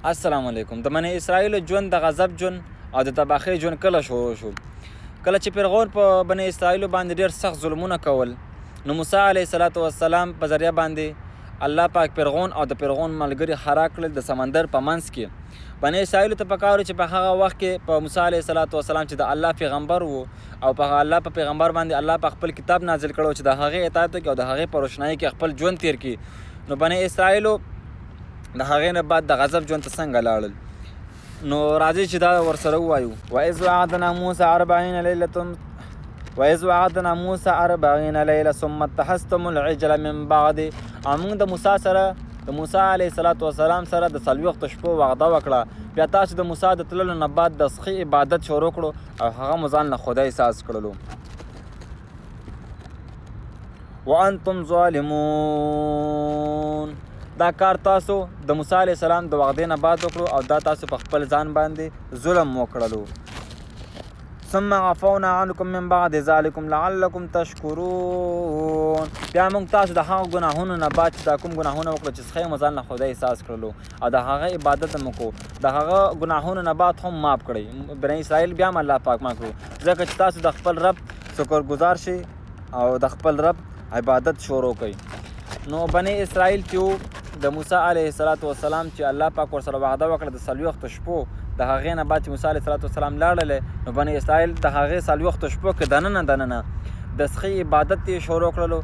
السلام علیکم. د بني اسرائیلو ژوند د غضب ژوند او د تباهۍ ژوند کله شروع شو؟ کله چې فرعون په بني اسرائیلو باندې ډېر سخت ظلمونه کول، نو موسی علیه السلام په ذریعه باندې الله پاک فرعون او د فرعون ملګري خرا کړل د سمندر په منځ کې. بني اسرائیلو ته پکار و چې په هغه وخت کې په موسی علیه السلام چې د الله پیغمبر و او په الله په پیغمبر باندې الله په خپل کتاب نازل کړو چې د هغې اطاعت وکړي او د هغې په روشنایي کې خپل ژوند تیر کړي. نو بني اسرائیلو د هغې نه بعد د غضب ژوند ته څنګه لاړل؟ نو راځئ چې دا ورسره ووایو. وإذ وعدنا موسی 40 لیله ثم اتخذتم العجل من بعد. او موږ د موسی سره د موسی علیه السلام سره د 40 شپو وعده وکړه، بیا تاسو د موسی د تللو نه بعد د سخي عبادت شروع کړو او هغه مو ځان له خدای ساز کړلو. وانتم ظالمون. دا کار تاسو د موسی علیه السلام د وعدې نه بعد وکړو او دا تاسو په خپل ځان باندې ظلم وکړلو. ثم عفونا عنكم من بعد ذلكم لعلكم تشکرون. بیا موږ تاسو د هغو ګناهونو نه بعد چې دا کوم ګناهونه وکړو چې څخه یې مو ځان له خدای احساس کړلو او د هغه عبادت هم وکړو، د هغه ګناهونو نه بعد هم معاف کړئ. بني اسرائیل بیا هم الله پاک معاف کړو ځکه چې تاسو د خپل رب شکرګزار شئ او د خپل رب عبادت شروع کړئ. نو بني اسرائیل چې د موسی علیه السلام چې الله پاک ورسره وعده وکړه د 40 شپو، د هغې نه بعد چې موسی علیه السلام لاړلی، نو بني اسرائیل د هغې 40 شپو کې دننه د سخي عبادت یې شروع کړلو